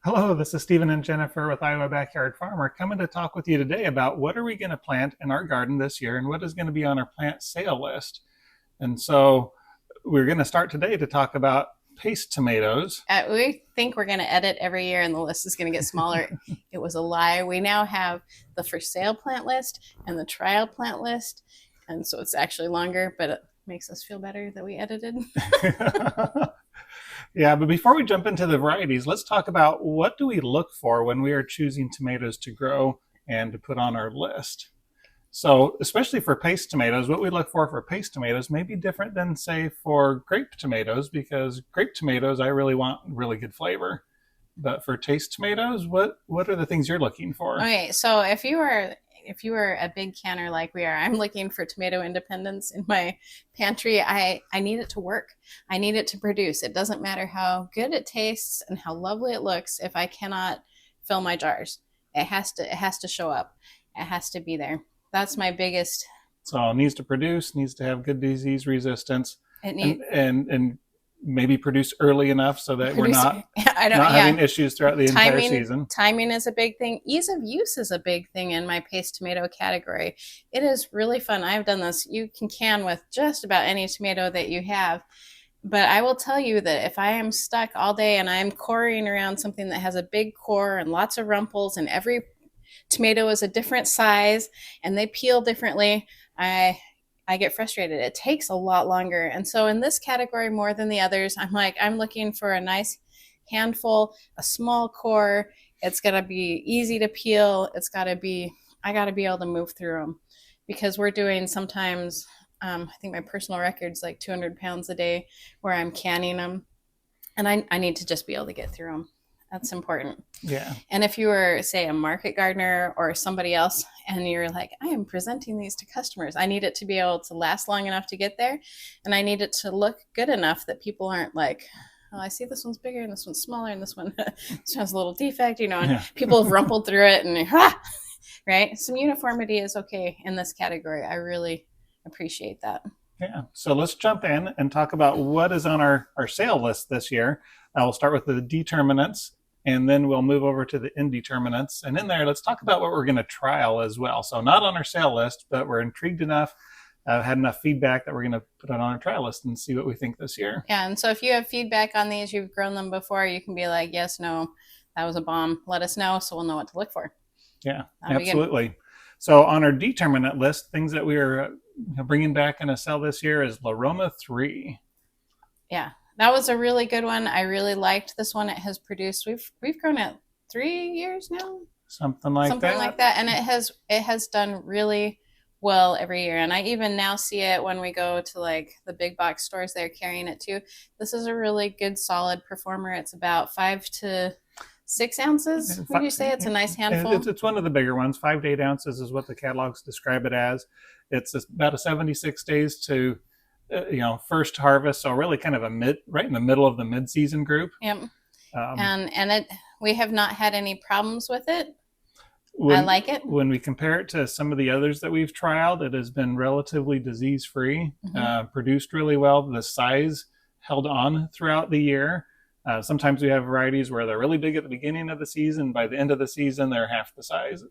Hello, this is Stephen and Jennifer with Iowa Backyard Farmer coming to talk with you today about what are we going to plant in our garden this year and what is going to be on our plant sale list. And so we're going to start today to talk about paste tomatoes. We think we're going to edit every year and the list is going to get smaller. It was a lie. We now have the for sale plant list and the trial plant list. And so it's actually longer, but it makes us feel better that we edited. Yeah, but before we jump into the varieties, let's talk about what do we look for when we are choosing tomatoes to grow and to put on our list. So, especially for paste tomatoes, what we look for paste tomatoes may be different than, say, for grape tomatoes, because grape tomatoes, I really want really good flavor. But for taste tomatoes, what are the things you're looking for? Okay, so if you are a big canner like we are, I'm looking for tomato independence in my pantry. I need it to work. I need it to produce. It doesn't matter how good it tastes and how lovely it looks if I cannot fill my jars. It has to show up. It has to be there. That's my biggest. So it needs to produce, needs to have good disease resistance, It and maybe produce early enough so that we're not having issues throughout the entire season. Timing is a big thing. Ease of use is a big thing in my paste tomato category. It is really fun. I've done this. You can can with just about any tomato that you have. But I will tell you that if I am stuck all day and I'm coring around something that has a big core and lots of rumples and every tomato is a different size and they peel differently, I get frustrated. It takes a lot longer. And so in this category more than the others, I'm looking for a nice handful, a small core. It's got to be easy to peel. I got to be able to move through them because we're doing sometimes, I think my personal record's like 200 pounds a day where I'm canning them. And I need to just be able to get through them. That's important. Yeah. And if you were, say, a market gardener or somebody else, and you're like, I am presenting these to customers, I need it to be able to last long enough to get there. And I need it to look good enough that people aren't like, oh, I see this one's bigger and this one's smaller and this one this has a little defect, and yeah. People have rumpled through it and right? Some uniformity is okay in this category. I really appreciate that. Yeah. So let's jump in and talk about what is on our sale list this year. We'll start with the Determinates, and then we'll move over to the Indeterminates. And in there, let's talk about what we're going to trial as well. So not on our sale list, but we're intrigued enough, had enough feedback that we're going to put it on our trial list and see what we think this year. Yeah, and so if you have feedback on these, you've grown them before, you can be like, yes, no, that was a bomb. Let us know so we'll know what to look for. Yeah, absolutely. So on our Determinate list, things that we are bringing back in a sale this year is Roma III. Yeah. That was a really good one. I really liked this one. It has produced. We've grown it 3 years now. Something like that. And it has done really well every year. And I even now see it when we go to like the big box stores. They're carrying it too. This is a really good, solid performer. It's about 5 to 6 ounces. Would you say it's a nice handful? It's one of the bigger ones. 5 to 8 ounces is what the catalogs describe it as. It's about a 76 days to first harvest, so really kind of right in the middle of the mid-season group. Yep. We have not had any problems with it. I like it. When we compare it to some of the others that we've trialed, it has been relatively disease-free, produced really well. The size held on throughout the year. Sometimes we have varieties where they're really big at the beginning of the season. By the end of the season, they're half the size.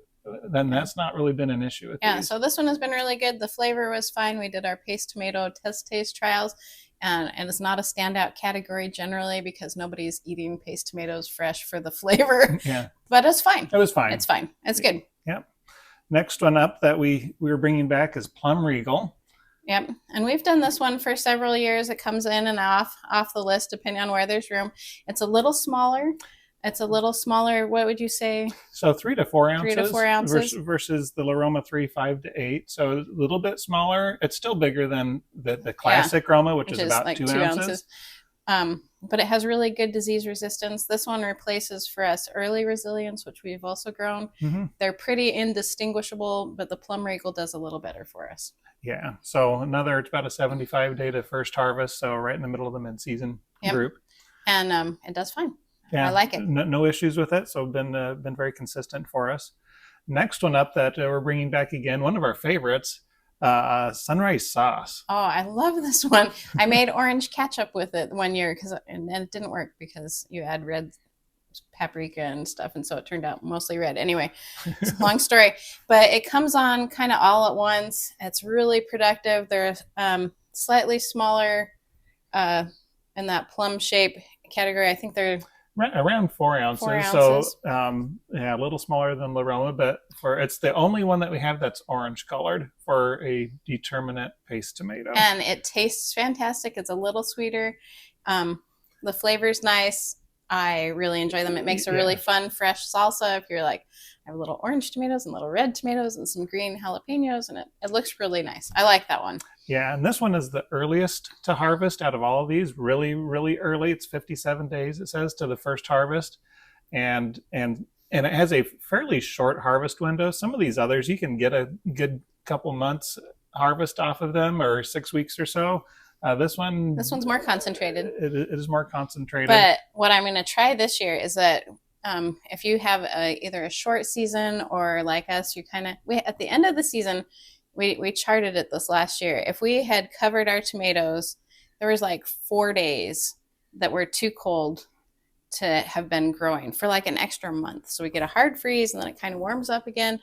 Then that's not really been an issue with these. So this one has been really good. The flavor was fine. We did our paste tomato test taste trials, and it's not a standout category generally because nobody's eating paste tomatoes fresh for the flavor. Yeah, but it's fine. It was fine. It's fine. It's good. Yep. Next one up that we were bringing back is Plum Regal. Yep. And we've done this one for several years. It comes in and off the list depending on where there's room. It's a little smaller. What would you say? So 3 to 4 ounces. 3 to 4 ounces. Versus the Roma III 5 to 8. So a little bit smaller. It's still bigger than the classic Roma, which is about like 2 ounces. But it has really good disease resistance. This one replaces for us early resilience, which we've also grown. Mm-hmm. They're pretty indistinguishable, but the Plum Regal does a little better for us. Yeah. So it's about a 75 day to first harvest. So right in the middle of the mid-season group. And it does fine. Yeah, I like it. No issues with it. So been very consistent for us. Next one up that we're bringing back again, one of our favorites, sunrise sauce. Oh, I love this one. I made orange ketchup with it one year and it didn't work because you add red paprika and stuff, and so it turned out mostly red. Anyway, it's a long story, but it comes on kind of all at once. It's really productive. They're slightly smaller in that plum shape category. I think they're around 4 ounces. 4 ounces. So yeah, a little smaller than La Roma, but it's the only one that we have that's orange colored for a Determinate paste tomato. And it tastes fantastic. It's a little sweeter. The flavor's nice. I really enjoy them. It makes a really fun, fresh salsa. If you're like, I have little orange tomatoes and little red tomatoes and some green jalapenos, and it looks really nice. I like that one. Yeah, and this one is the earliest to harvest out of all of these. Really, really early. It's 57 days, it says, to the first harvest, and it has a fairly short harvest window. Some of these others, you can get a good couple months harvest off of them, or 6 weeks or so. This one's more concentrated. It is more concentrated. But what I'm going to try this year is that if you have either a short season, or like us, at the end of the season, we charted it this last year. If we had covered our tomatoes, there was like 4 days that were too cold to have been growing for like an extra month. So we get a hard freeze, and then it kind of warms up again.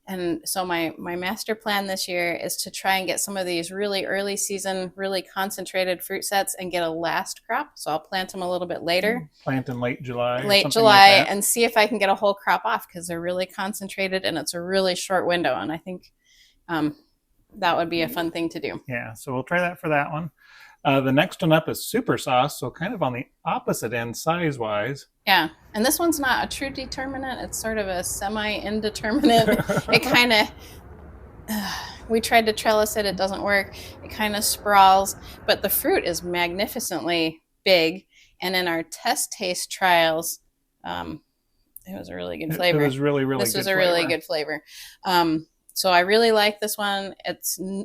And so my master plan this year is to try and get some of these really early season, really concentrated fruit sets and get a last crop. So I'll plant them a little bit later. Plant in late July. And see if I can get a whole crop off, because they're really concentrated and it's a really short window. And I think that would be a fun thing to do. Yeah, so we'll try that for that one. The next one up is super sauce, so kind of on the opposite end size-wise. Yeah, and this one's not a true determinate. It's sort of a semi-indeterminate. It kind of, we tried to trellis it. It doesn't work. It kind of sprawls, but the fruit is magnificently big. And in our test taste trials, it was a really good flavor. It was really, really good. This was a really good flavor. So I really like this one.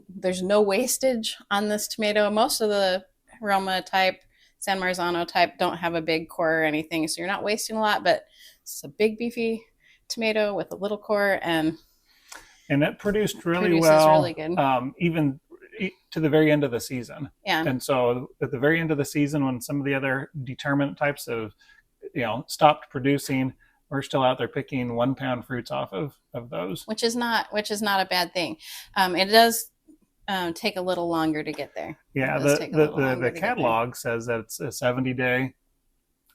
There's no wastage on this tomato. Most of the Roma type, San Marzano type, don't have a big core or anything, so you're not wasting a lot, but it's a big beefy tomato with a little core, and it produced really well, really good. Even to the very end of the season. Yeah. And so at the very end of the season, when some of the other Determinate types have stopped producing, we're still out there picking 1 pound fruits off of those, which is not a bad thing. It does take a little longer to get there. Yeah, the catalog says that it's a 70-day.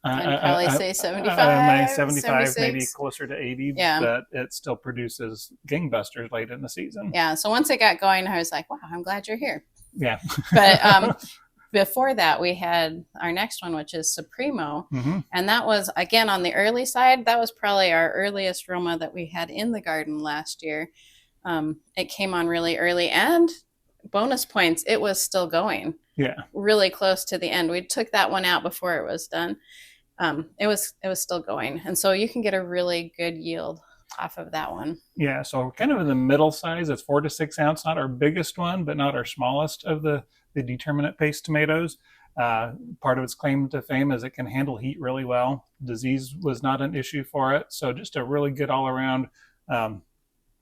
I'd probably say 75, 75, 76. maybe closer to 80. Yeah. But it still produces gangbusters late in the season. Yeah. So once it got going, I was like, wow, I'm glad you're here. Yeah. But before that, we had our next one, which is Supremo. Mm-hmm. And that was, again, on the early side. That was probably our earliest Roma that we had in the garden last year. It came on really early, and bonus points, it was still going. Yeah. Really close to the end. We took that one out before it was done. It was still going. And so you can get a really good yield off of that one. Yeah. So kind of in the middle size, it's 4 to 6 ounce, not our biggest one, but not our smallest of the Determinate paste tomatoes. Part of its claim to fame is it can handle heat really well. Disease was not an issue for it. So just a really good all around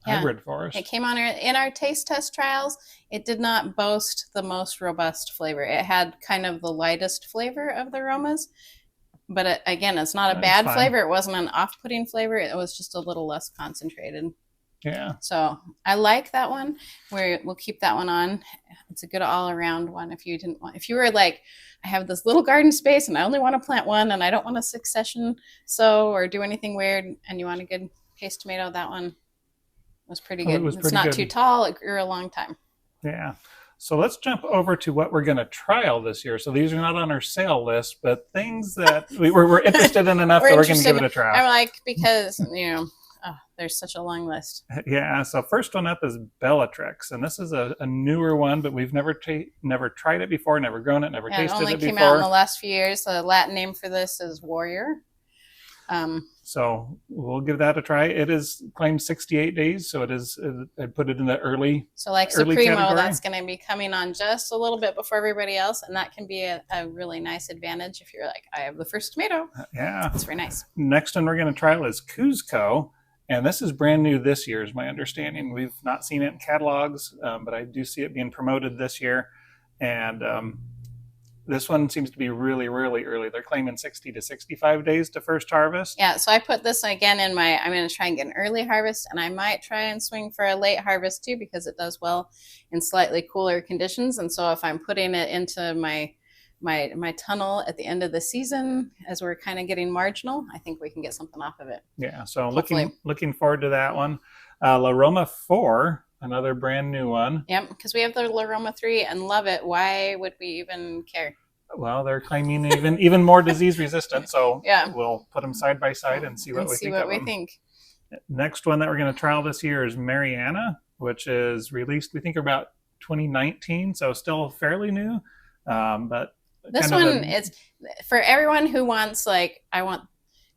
hybrid for us. It came on in our taste test trials. It did not boast the most robust flavor. It had kind of the lightest flavor of the Romas, but again, it's not a bad flavor. It wasn't an off-putting flavor. It was just a little less concentrated. Yeah. So I like that one. We'll keep that one on. It's a good all-around one. If you were like, I have this little garden space and I only want to plant one and I don't want to succession sow or do anything weird, and you want a good paste tomato, that one was pretty good. It's not too tall. It grew a long time. Yeah. So let's jump over to what we're going to trial this year. So these are not on our sale list, but things that we're interested in enough that we're going to give it a try. I'm like, because, there's such a long list. Yeah. So first one up is Bellatrix. And this is a newer one, but we've never tried it before, never grown it, never tasted it before. It only came out in the last few years. The Latin name for this is Warrior. So we'll give that a try. It is claimed 68 days, so it is. I put it in the early. So like Supremo, that's going to be coming on just a little bit before everybody else, and that can be a really nice advantage if you're like, I have the first tomato. Yeah, it's very nice. Next one we're going to trial is Cuzco, and this is brand new this year, is my understanding. We've not seen it in catalogs, but I do see it being promoted this year, and This one seems to be really, really early. They're claiming 60 to 65 days to first harvest. Yeah, so I put this again in my, I'm going to try and get an early harvest, and I might try and swing for a late harvest too, because it does well in slightly cooler conditions. And so if I'm putting it into my tunnel at the end of the season, as we're kind of getting marginal, I think we can get something off of it. Yeah, so Hopefully. looking forward to that one. La Roma IV, another brand new one. Yep, because we have the Roma III and love it. Why would we even care? Well, they're claiming even more disease resistant, so yeah, we'll put them side by side and see what we think of them. Next one that we're going to trial this year is Mariana, which is released, we think, about 2019, so still fairly new. But this one is for everyone who wants, like, I want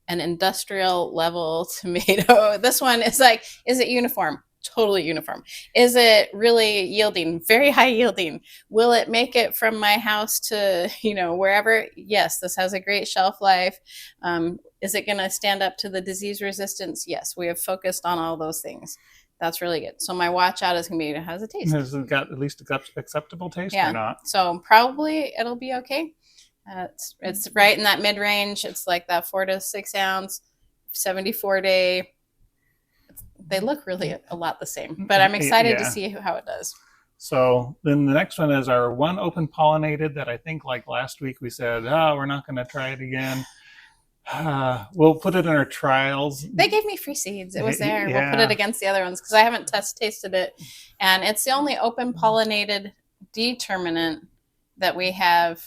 an industrial level tomato. This one is like, is it uniform? Totally uniform. Is it really yielding? Very high yielding. Will it make it from my house to, wherever? Yes, this has a great shelf life. Is it going to stand up to the disease resistance? Yes, we have focused on all those things. That's really good. So my watch out is going to be, how's it taste? Has it got at least acceptable taste or not? So probably it'll be okay. It's right in that mid-range. It's like that 4 to 6 ounce, 74 day. They look really a lot the same, but I'm excited to see how it does. So then the next one is our one open pollinated that I think, like last week we said, we're not going to try it again. We'll put it in our trials. They gave me free seeds. It was there. Yeah. We'll put it against the other ones because I haven't tasted it. And it's the only open pollinated determinate that we have.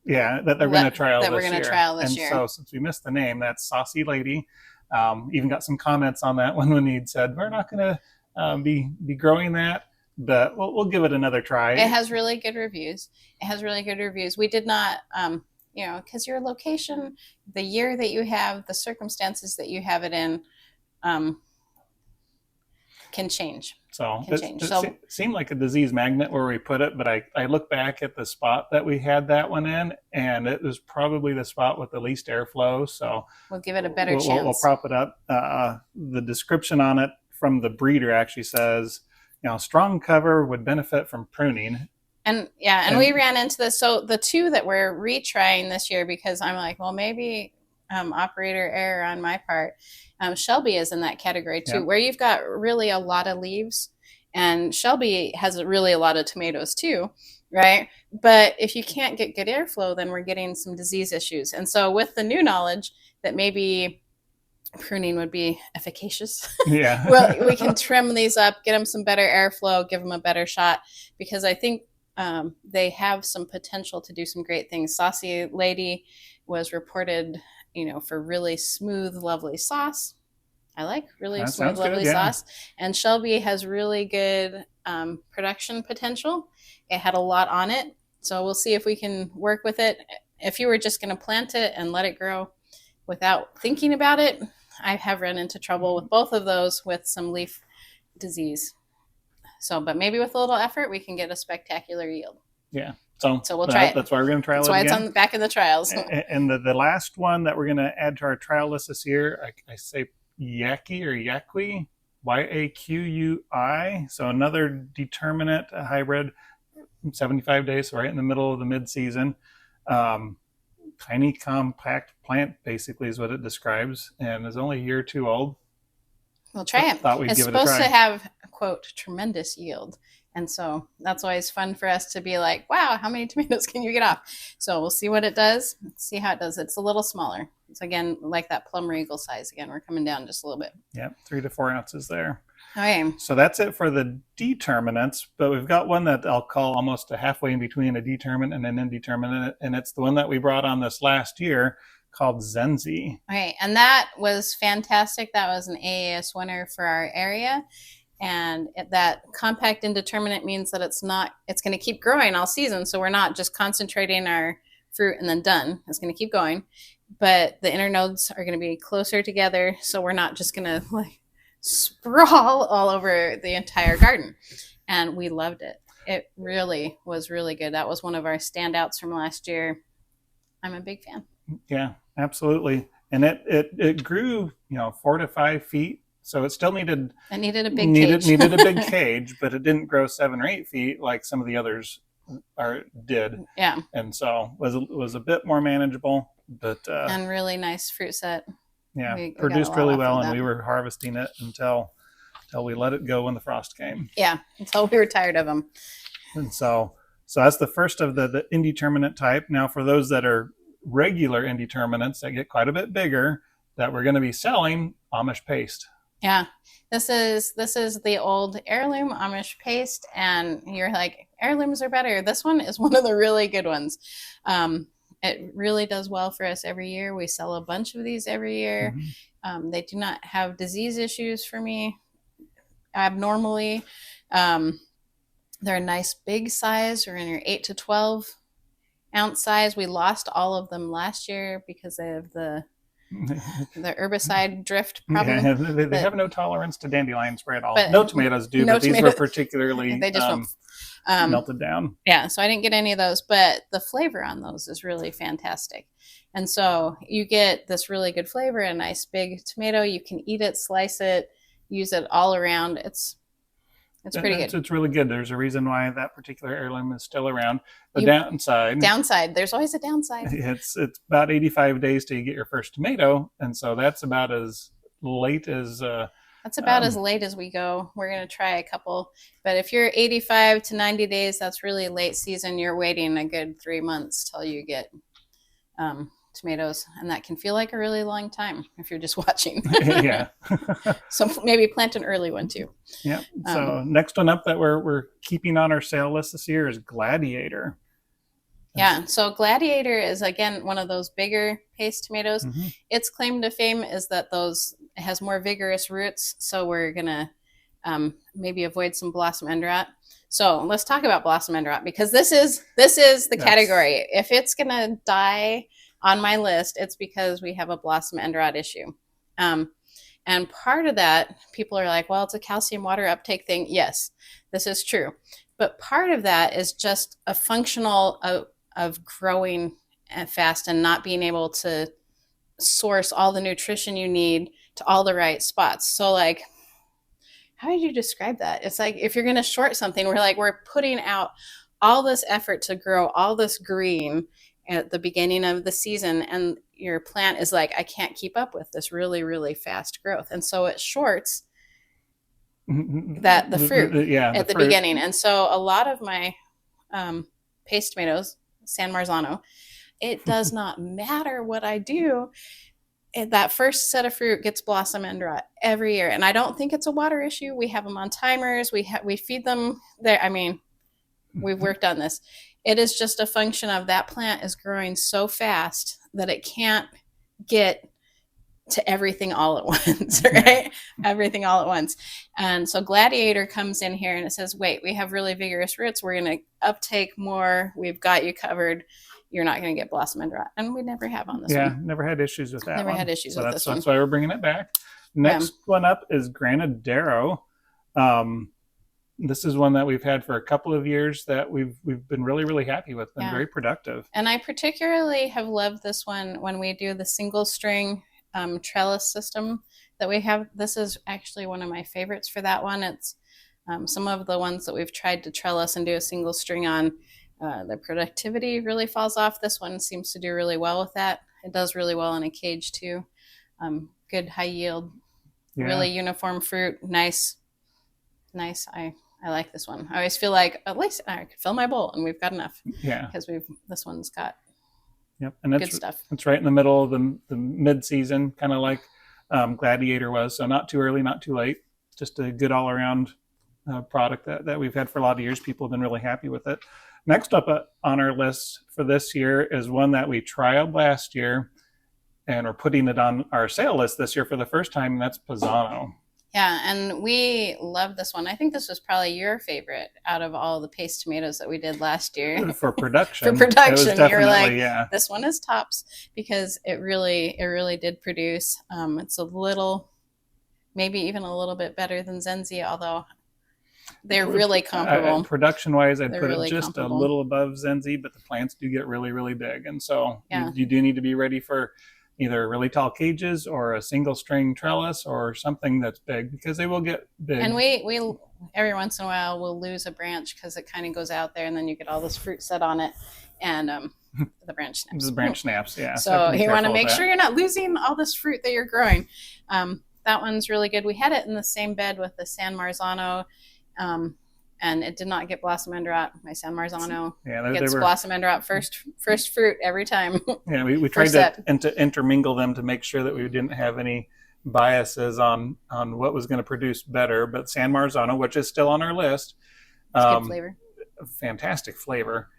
Yeah, that they're going to trial that we're going to trial this year. So since we missed the name, that's Saucy Lady. Even got some comments on that one when he'd said, we're not going to be growing that, but we'll give it another try. It has really good reviews. We did not, because your location, the year that you have, the circumstances that you have it in, can change. So it seemed like a disease magnet where we put it, but I look back at the spot that we had that one in, and it was probably the spot with the least airflow. So we'll give it a better chance. We'll prop it up. The description on it from the breeder actually says, strong cover would benefit from pruning. And we ran into this. So the two that we're retrying this year, because I'm like, well, maybe operator error on my part. Shelby is in that category too, where you've got really a lot of leaves, and Shelby has really a lot of tomatoes too, right? But if you can't get good airflow, then we're getting some disease issues. And so with the new knowledge that maybe pruning would be efficacious, well, we can trim these up, get them some better airflow, give them a better shot, because I think they have some potential to do some great things. Saucy Lady was reported, for really smooth, lovely sauce. I like really smooth, lovely sauce. And Shelby has really good production potential. It had a lot on it. So we'll see if we can work with it. If you were just going to plant it and let it grow without thinking about it, I have run into trouble with both of those with some leaf disease. So, but maybe with a little effort, we can get a spectacular yield. Yeah. So we'll try it. That's why we're going to trial it again. That's why it's on the back of the trials. And the last one that we're going to add to our trial list this year, I say Yaqui or Yaqui, Yaqui. So another determinate hybrid, 75 days, so right in the middle of the mid-season. Tiny compact plant basically is what it describes, and is only a year or two old. We'll try it. It's supposed to have, quote, tremendous yield. And so that's always fun for us to be like, wow, how many tomatoes can you get off? So we'll see what it does, see how it does. It's a little smaller. It's, again, like that Plum Regal size. Again, we're coming down just a little bit. Yep, 3 to 4 ounces there. Okay. So that's it for the determinants, but we've got one that I'll call almost a halfway in between a determinate and an indeterminate, and it's the one that we brought on this last year called Zenzi. Okay, and that was fantastic. That was an AAS winner for our area. And that compact indeterminate means that it's going to keep growing all season. So we're not just concentrating our fruit and then done. It's going to keep going. But the internodes are going to be closer together. So we're not just going to sprawl all over the entire garden. And we loved it. It really was really good. That was one of our standouts from last year. I'm a big fan. Yeah, absolutely. And it grew, 4 to 5 feet. So it still needed a big cage. Needed a big cage, but it didn't grow 7 or 8 feet like some of the others did. Yeah. And so was a bit more manageable, but and really nice fruit set. Yeah, we produced really well, and we were harvesting it until we let it go when the frost came. Yeah, until we were tired of them. And so that's the first of the indeterminate type. Now, for those that are regular indeterminates that get quite a bit bigger, that we're going to be selling Amish paste. Yeah, this is the old heirloom Amish paste, and you're like, heirlooms are better. This one is one of the really good ones. It really does well for us every year. We sell a bunch of these every year. Mm-hmm. They do not have disease issues for me abnormally. They're a nice big size. We're in your 8 to 12 ounce size. We lost all of them last year because of the herbicide drift problem. Yeah, they have no tolerance to dandelion spray at all. No tomatoes do, but these were particularly they just melted down. Yeah, so I didn't get any of those, but the flavor on those is really fantastic. And so you get this really good flavor, a nice big tomato. You can eat it, slice it, use it all around. It's pretty good. It's really good. There's a reason why that particular heirloom is still around. Downside. There's always a downside. It's about 85 days till you get your first tomato, and so that's about as late as. That's about as late as we go. We're going to try a couple, but if you're 85 to 90 days, that's really late season. You're waiting a good 3 months till you get tomatoes, and that can feel like a really long time if you're just watching. Yeah. So maybe plant an early one too. Yeah. So next one up that we're keeping on our sale list this year is Gladiator. Yeah. So Gladiator is again one of those bigger paste tomatoes. Mm-hmm. Its claim to fame is that it has more vigorous roots. So we're gonna maybe avoid some blossom end rot. So let's talk about blossom end rot, because this is the category. If it's gonna die on my list, it's because we have a blossom end rot issue. And part of that, people are like, well, it's a calcium water uptake thing. Yes, this is true. But part of that is just a functional of growing fast and not being able to source all the nutrition you need to all the right spots. So like, how did you describe that? It's like, if you're going to short something, we're putting out all this effort to grow all this green at the beginning of the season, and your plant is like, I can't keep up with this really, really fast growth. And so it shorts the fruit at the beginning. And so a lot of my paste tomatoes, San Marzano, it does not matter what I do. That first set of fruit gets blossom end rot every year. And I don't think it's a water issue. We have them on timers. We feed them there. I mean, we've worked on this. It is just a function of that plant is growing so fast that it can't get to everything all at once, right? Everything all at once. And so Gladiator comes in here and it says, wait, we have really vigorous roots. We're going to uptake more. We've got you covered. You're not going to get blossom end rot. And we never have on this one. Yeah, never had issues with that. Never had issues with this one. That's why we're bringing it back. Next one up is Granadero. This is one that we've had for a couple of years that we've been really, really happy with and very productive. And I particularly have loved this one when we do the single string trellis system that we have. This is actually one of my favorites for that one. It's some of the ones that we've tried to trellis and do a single string on, the productivity really falls off. This one seems to do really well with that. It does really well in a cage too. Good high yield, really uniform fruit. Nice. I like this one. I always feel like at least I could fill my bowl and we've got enough. Yeah. Because this one's got and good stuff. It's right in the middle of the mid-season, kind of like Gladiator was. So not too early, not too late. Just a good all-around product that we've had for a lot of years. People have been really happy with it. Next up on our list for this year is one that we trialed last year, and we're putting it on our sale list this year for the first time, and that's Pisano. Yeah, and we love this one. I think this was probably your favorite out of all the paste tomatoes that we did last year. For production. For production. You were like, this one is tops, because it really did produce. It's a little, maybe even a little bit better than Zenzi, although they're really comparable. Production-wise, I'd put it just a little above Zenzi, but the plants do get really, really big. And so you do need to be ready for either really tall cages or a single string trellis or something that's big, because they will get big. And we every once in a while we'll lose a branch because it kind of goes out there, and then you get all this fruit set on it, and the branch snaps. The branch snaps, yeah. So you want to make sure you're not losing all this fruit that you're growing. That one's really good. We had it in the same bed with the San Marzano, and it did not get blossom end rot. My San Marzano gets blossom end rot first fruit every time. Yeah, we tried to intermingle them to make sure that we didn't have any biases on what was going to produce better. But San Marzano, which is still on our list, good flavor, fantastic flavor.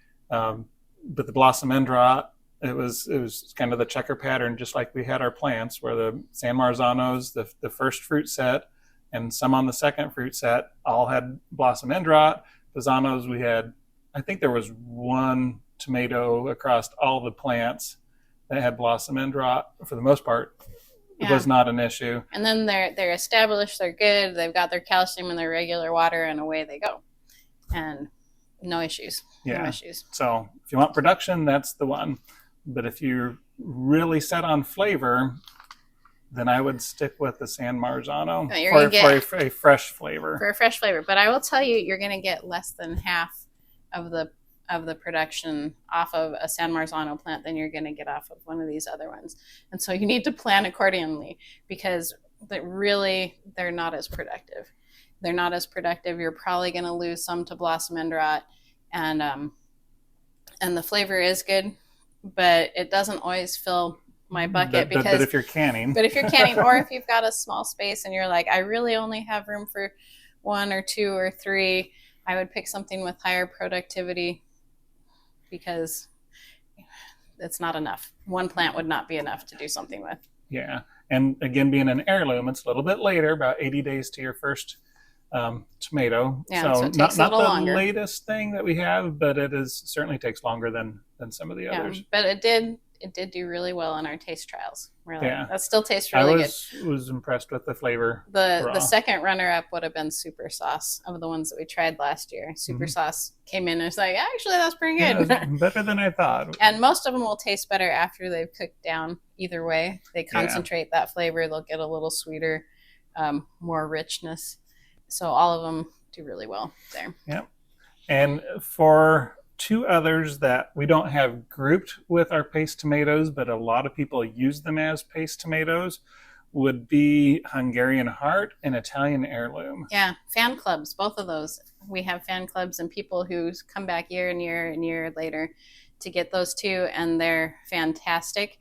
But the blossom end rot, it was kind of the checker pattern, just like we had our plants, where the San Marzanos, the first fruit set, and some on the second fruit set, all had blossom end rot. Pizzanos, we had, I think there was one tomato across all the plants that had blossom end rot. For the most part, it was not an issue. And then they're established, they're good, they've got their calcium in their regular water, and away they go. And no issues. Yeah. No issues. So if you want production, that's the one. But if you're really set on flavor, then I would stick with the San Marzano for a fresh flavor. For a fresh flavor. But I will tell you, you're going to get less than half of the production off of a San Marzano plant than you're going to get off of one of these other ones. And so you need to plan accordingly, because they're not as productive. They're not as productive. You're probably going to lose some to blossom end rot, and the flavor is good, but it doesn't always fill my bucket. But if you're canning, or if you've got a small space and you're like, I really only have room for 1 or 2 or 3, I would pick something with higher productivity, because it's not enough. One plant would not be enough to do something with. Yeah, and again, being an heirloom, it's a little bit later, about 80 days to your first tomato. Yeah, so it takes not the longer. Latest thing that we have, but it certainly takes longer than some of the others. But it did do really well in our taste trials. Really, that still tastes really good. I was impressed with the flavor. The second runner up would have been Super Sauce, of the ones that we tried last year. Super Sauce came in and was like, actually, that's pretty good. Yeah, better than I thought. And most of them will taste better after they've cooked down. Either way, they concentrate that flavor. They'll get a little sweeter, more richness. So all of them do really well there. Yep. And for 2 others that we don't have grouped with our paste tomatoes, but a lot of people use them as paste tomatoes, would be Hungarian Heart and Italian Heirloom. Yeah, fan clubs, both of those. We have fan clubs and people who come back year and year and year later to get those 2, and they're fantastic.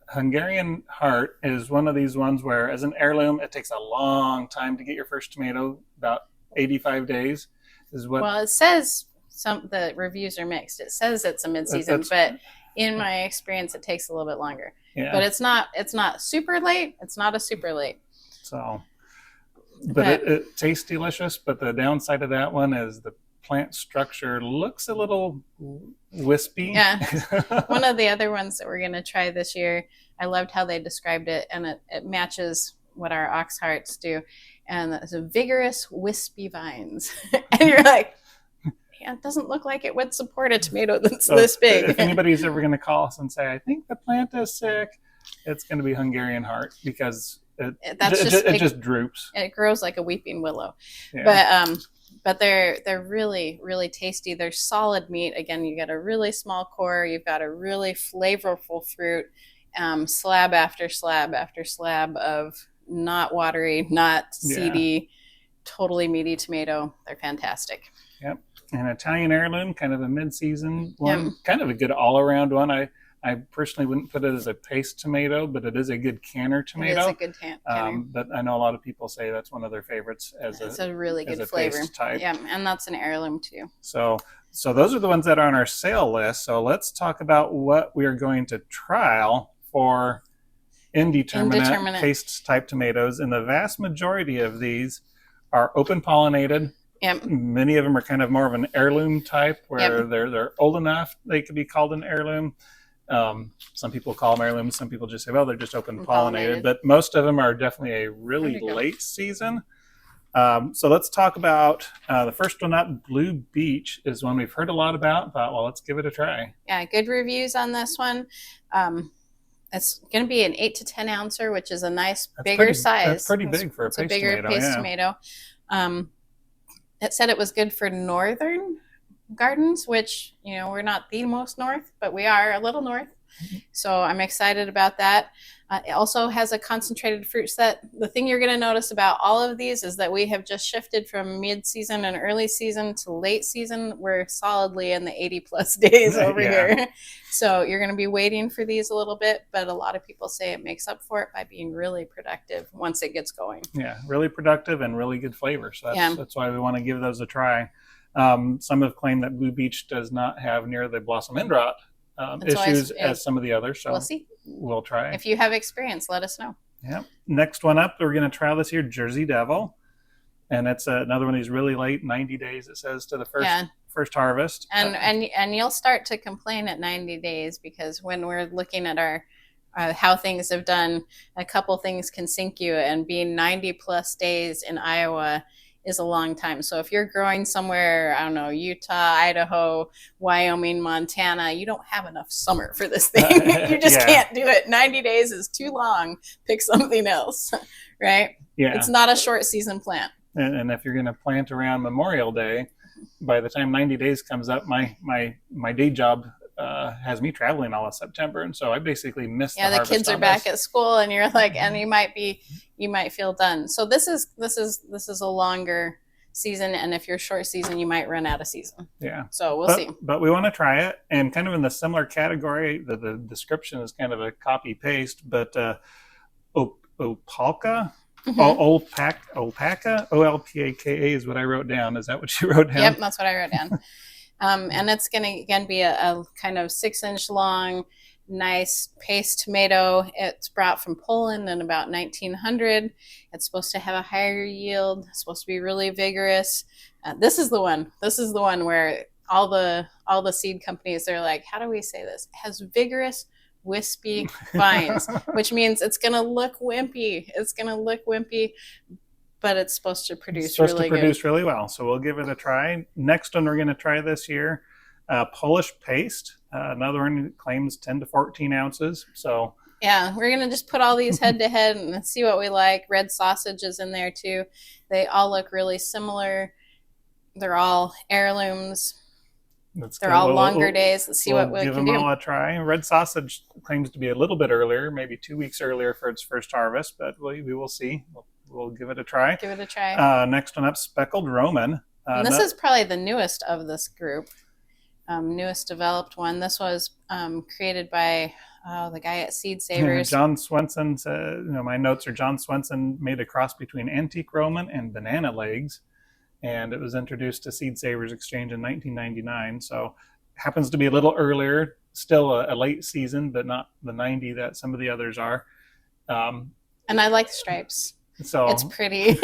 Hungarian Heart is one of these ones where, as an heirloom, it takes a long time to get your first tomato, about 85 days. Well, it says the reviews are mixed. It says it's a mid-season, but in my experience, it takes a little bit longer. Yeah. But it's not super late. It's not a super late. So, but it tastes delicious. But the downside of that one is the plant structure looks a little wispy. Yeah. One of the other ones that we're going to try this year, I loved how they described it, and it matches what our ox hearts do. And it's a vigorous, wispy vines. And you're like, yeah, it doesn't look like it would support a tomato that's this big. If anybody's ever going to call us and say, I think the plant is sick, it's going to be Hungarian Heart, because it just droops. It grows like a weeping willow. Yeah. But they're really, really tasty. They're solid meat. Again, you got a really small core. You've got a really flavorful fruit, slab after slab after slab of not watery, not seedy, totally meaty tomato. They're fantastic. Yep. And Italian Heirloom, kind of a mid-season one, kind of a good all-around one. I personally wouldn't put it as a paste tomato, but it is a good canner tomato. It is a good canner. But I know a lot of people say that's one of their favorites it's a really good flavor. Paste type. Yeah, and that's an heirloom too. So those are the ones that are on our sale list. So let's talk about what we are going to trial for Indeterminate paste type tomatoes. And the vast majority of these are open pollinated. Yep. Many of them are kind of more of an heirloom type, where they're old enough they could be called an heirloom. Some people call them heirlooms. Some people just say, well, they're just open pollinated. But most of them are definitely a really late season. So let's talk about the first one up. Blue Beach is one we've heard a lot about. Thought, well, let's give it a try. Yeah, good reviews on this one. It's going to be an 8 to 10 ouncer, which is a nice bigger size. That's pretty big for a paste tomato. It's a bigger paste tomato. It said it was good for northern gardens, which, you know, we're not the most north, but we are a little north. So I'm excited about that. It also has a concentrated fruit set. The thing you're going to notice about all of these is that we have just shifted from mid-season and early season to late season. We're solidly in the 80-plus days over here. So you're going to be waiting for these a little bit, but a lot of people say it makes up for it by being really productive once it gets going. Yeah, really productive and really good flavor. So that's why we want to give those a try. Some have claimed that Blue Beach does not have near the blossom end rot issues as some of the others. So we'll see. We'll try. If you have experience, let us know. Yeah. Next one up, we're going to try this here, Jersey Devil. And it's another one of these really late, 90 days, it says, to the first harvest. And you'll start to complain at 90 days because when we're looking at our how things have done, a couple things can sink you. And being 90 plus days in Iowa is a long time. So if you're growing somewhere, I don't know, Utah, Idaho, Wyoming, Montana, you don't have enough summer for this thing. You just can't do it. 90 days is too long. Pick something else, right? Yeah. It's not a short season plant. And if you're going to plant around Memorial Day, by the time 90 days comes up, my day job has me traveling all of September, and so I basically missed. Yeah, the kids are back at school, and you're like, and you might feel done. So this is a longer season, and if you're short season, you might run out of season. Yeah. So we'll see. But we want to try it, and kind of in the similar category. The description is kind of a copy paste, but Opalka. Olpaka, Olpaka is what I wrote down. Is that what you wrote down? Yep, that's what I wrote down. And it's going to, again, be a kind of 6-inch long, nice paste tomato. It's brought from Poland in about 1900. It's supposed to have a higher yield. It's supposed to be really vigorous. This is the one where all the seed companies, they're like, how do we say this? It has vigorous, wispy vines, which means it's going to look wimpy. But it's supposed to produce really well. So we'll give it a try. Next one we're going to try this year, Polish paste. Another one claims 10 to 14 ounces. So yeah, we're going to just put all these head to head and see what we like. Red sausage is in there too. They all look really similar. They're all heirlooms. They're all longer days. Let's see what we can do. Give them all a try. Red sausage claims to be a little bit earlier, maybe 2 weeks earlier for its first harvest, but we will see. We'll give it a try. Next one up, Speckled Roman. And this is probably the newest of this group, newest developed one. This was created by the guy at Seed Savers. John Swenson. My notes are John Swenson made a cross between Antique Roman and Banana Legs, and it was introduced to Seed Savers Exchange in 1999. So happens to be a little earlier, still a late season, but not the 90 that some of the others are. And I like the stripes. So it's pretty.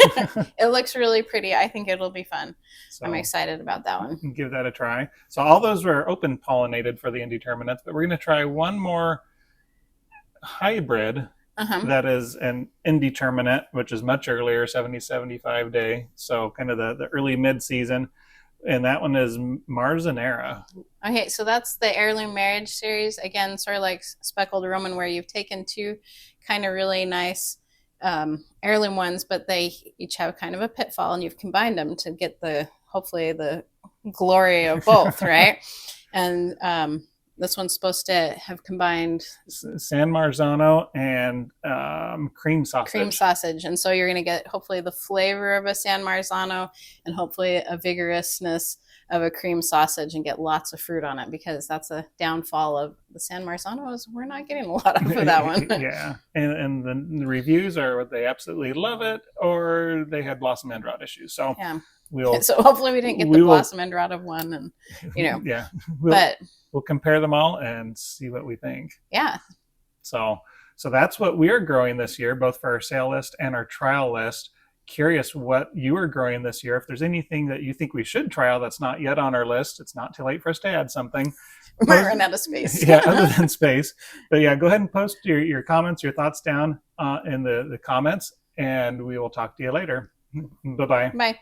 It looks really pretty. I think it'll be fun. So I'm excited about that one. Give that a try. So all those were open pollinated for the Indeterminates, but we're going to try one more hybrid that is an Indeterminate, which is much earlier, 70-75 day. So kind of the early mid-season. And that one is Marzanera. Okay, so that's the Heirloom Marriage Series. Again, sort of like Speckled Roman, where you've taken two kind of really nice heirloom ones, but they each have kind of a pitfall, and you've combined them to get hopefully the glory of both, right? And this one's supposed to have combined San Marzano and cream sausage. And so you're going to get hopefully the flavor of a San Marzano and hopefully a vigorousness of a cream sausage, and get lots of fruit on it, because that's a downfall of the San Marzano is we're not getting a lot of that one. Yeah. And the reviews are they absolutely love it, or they had blossom end rot issues. So yeah. So hopefully we didn't get the blossom end rot of one, and yeah. But we'll compare them all and see what we think. Yeah. So that's what we are growing this year, both for our sale list and our trial list. Curious what you are growing this year. If there's anything that you think we should trial that's not yet on our list, it's not too late for us to add something. We might run out of space. Yeah, other than space. But yeah, go ahead and post your comments, your thoughts down in the comments, and we will talk to you later. Bye bye. Bye.